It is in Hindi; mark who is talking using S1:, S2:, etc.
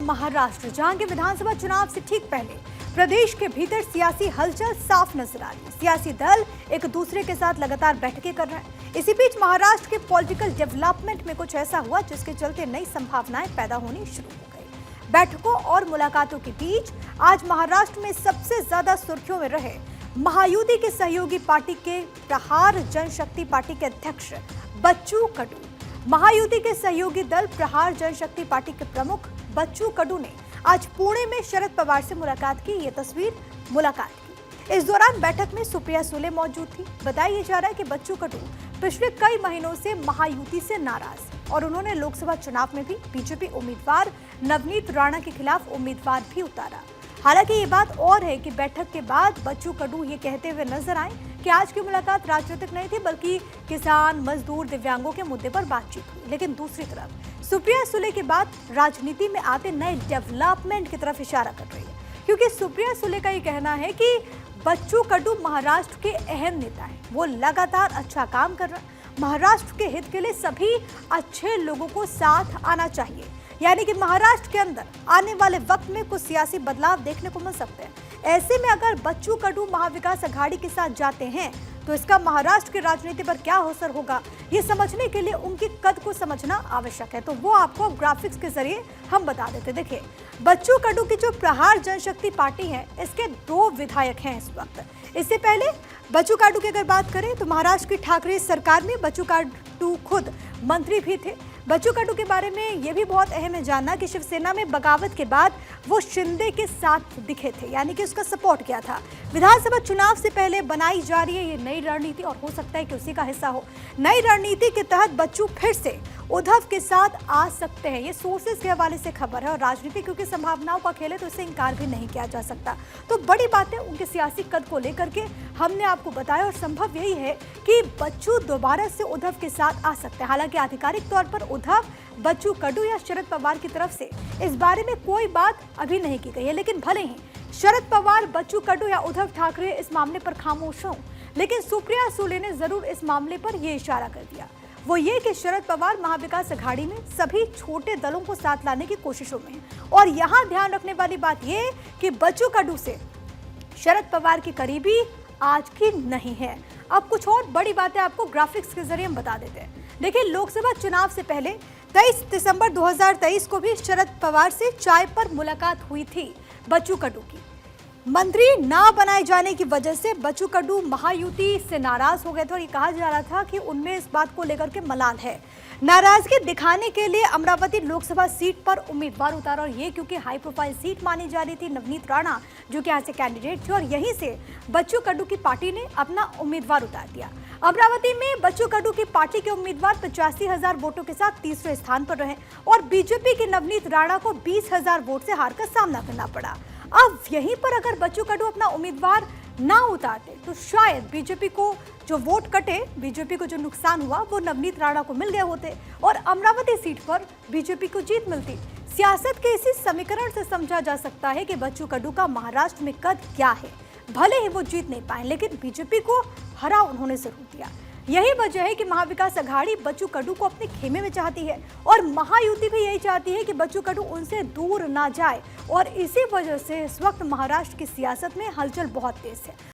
S1: महाराष्ट्र, जहां के विधानसभा चुनाव से ठीक पहले प्रदेश के भीतर सियासी हलचल साफ नजर आ रही है। सियासी दल एक दूसरे के साथ लगातार बैठकें कर रहे हैं। इसी बीच महाराष्ट्र के पॉलिटिकल डेवलपमेंट में कुछ ऐसा हुआ जिसके चलते नई संभावनाएं पैदा होनी शुरू हो गई। बैठकों और मुलाकातों के बीच आज महाराष्ट्र में सबसे ज्यादा सुर्खियों में रहे महायुति के सहयोगी पार्टी के प्रहार जनशक्ति पार्टी के अध्यक्ष बच्चू कडू। महायुति के सहयोगी दल प्रहार जनशक्ति पार्टी के प्रमुख बच्चू कडू ने आज पुणे में शरद पवार से मुलाकात की। ये तस्वीर मुलाकात की। इस दौरान बैठक में सुप्रिया सुले मौजूद थी। बताया जा रहा है कि बच्चू कडू पिछले कई महीनों से महायुति से नाराज और उन्होंने लोकसभा चुनाव में भी बीजेपी उम्मीदवार नवनीत राणा के खिलाफ उम्मीदवार भी उतारा। हालांकि ये बात और है कि बैठक के बाद बच्चू कडू ये कहते हुए नजर आए कि आज की मुलाकात राजनीतिक नहीं थी, बल्कि किसान, मजदूर, दिव्यांगों के मुद्दे पर बातचीत हुई। लेकिन दूसरी तरफ सुप्रिया सुले के बाद राजनीति में आते नए डेवलपमेंट की तरफ इशारा कर रही है, क्योंकि सुप्रिया सुले का ये कहना है कि बच्चू कडू महाराष्ट्र के अहम नेता हैं। वो लगातार अच्छा काम कर रहे हैं। महाराष्ट्र के हित के लिए सभी अच्छे लोगों को साथ आना चाहिए, यानी कि महाराष्ट्र के अंदर आने वाले वक्त में कुछ सियासी बदलाव देखने को मिल सकते हैं। ऐसे में अगर बच्चू कडू महाविकास अघाड़ी के साथ जाते हैं तो इसका महाराष्ट्र की राजनीति पर क्या असर होगा, ये समझने के लिए उनकी कद को समझना आवश्यक है। तो वो आपको ग्राफिक्स के जरिए हम बता देते। देखिए, बच्चू कडू की जो प्रहार जनशक्ति पार्टी है, इसके 2 विधायक हैं इस वक्त। इससे पहले बच्चू कडू की अगर बात करें तो महाराष्ट्र की ठाकरे सरकार में बच्चू कडू खुद मंत्री भी थे। बच्चू कडू के बारे में यह भी बहुत अहम है जानना कि शिवसेना में बगावत के बाद वो शिंदे के साथ दिखे थे, यानी कि उसका सपोर्ट किया था। विधानसभा चुनाव से पहले बनाई जा रही है ये नई रणनीति और हो सकता है कि उसी का हिस्सा हो। नई रणनीति के तहत बच्चू फिर से उद्धव के साथ आ सकते हैं। ये सोर्सेज के हवाले से खबर है और राजनीति क्योंकि संभावनाओं का खेल है तो इससे इनकार भी नहीं किया जा सकता। तो बड़ी बात है उनके सियासी कद को लेकर के हमने आपको बताया और संभव यही है कि बच्चू दोबारा से उद्धव के साथ आ सकते हैं। हालांकि आधिकारिक तौर पर उद्धव, बच्चू कडू या शरद पवार की तरफ से इस बारे में कोई बात अभी नहीं की गई है। लेकिन भले ही शरद पवार, बच्चू कडू या उद्धव ठाकरे इस मामले पर खामोश हों, लेकिन सुप्रिया सुले ने जरूर इस मामले पर यह इशारा कर दिया। वो ये कि शरद पवार महाविकास अघाड़ी में सभी छोटे दलों को साथ लाने की कोशिशों में हैं। और यहाँ ध्यान रखने वाली बात ये कि बच्चू कडू से शरद पवार की करीबी आज की नहीं है। अब कुछ और बड़ी बातें आपको ग्राफिक्स के जरिए हम बता देते हैं। देखिए, लोकसभा चुनाव से पहले 23 दिसंबर 2023 को भी शरद पवार से चाय पर मुलाकात हुई थी बच्चू कडू की। मंत्री ना बनाए जाने की वजह से बच्चू कडू महायुति से नाराज हो गए थे और ये कहा जा रहा था कि उनमें इस बात को लेकर के मलाल है। नाराजगी दिखाने के लिए अमरावती लोकसभा सीट पर उम्मीदवार उतारा और ये क्योंकि हाई प्रोफाइल सीट मानी जा रही थी। नवनीत राणा जो कि यहाँ से कैंडिडेट थे और यहीं से बच्चू कडू की पार्टी ने अपना उम्मीदवार उतार दिया। अमरावती में बच्चू कडू की पार्टी के उम्मीदवार 85,000 वोटों के साथ तीसरे स्थान पर रहे और बीजेपी के नवनीत राणा को 20,000 वोट से हार का सामना करना पड़ा। अब यहीं पर अगर बच्चू कडू अपना उम्मीदवार ना उतारते तो शायद बीजेपी को जो वोट कटे, बीजेपी को जो नुकसान हुआ वो नवनीत राणा को मिल गए होते और अमरावती सीट पर बीजेपी को जीत मिलती। सियासत के इसी समीकरण से समझा जा सकता है कि बच्चू कडू का महाराष्ट्र में कद क्या है। भले ही वो जीत नहीं पाए, लेकिन बीजेपी को हरा उन्होंने जरूर दिया। यही वजह है कि महाविकास अघाड़ी बच्चू कडू को अपने खेमे में चाहती है और महायुति भी यही चाहती है कि बच्चू कडू उनसे दूर ना जाए और इसी वजह से इस वक्त महाराष्ट्र की सियासत में हलचल बहुत तेज है।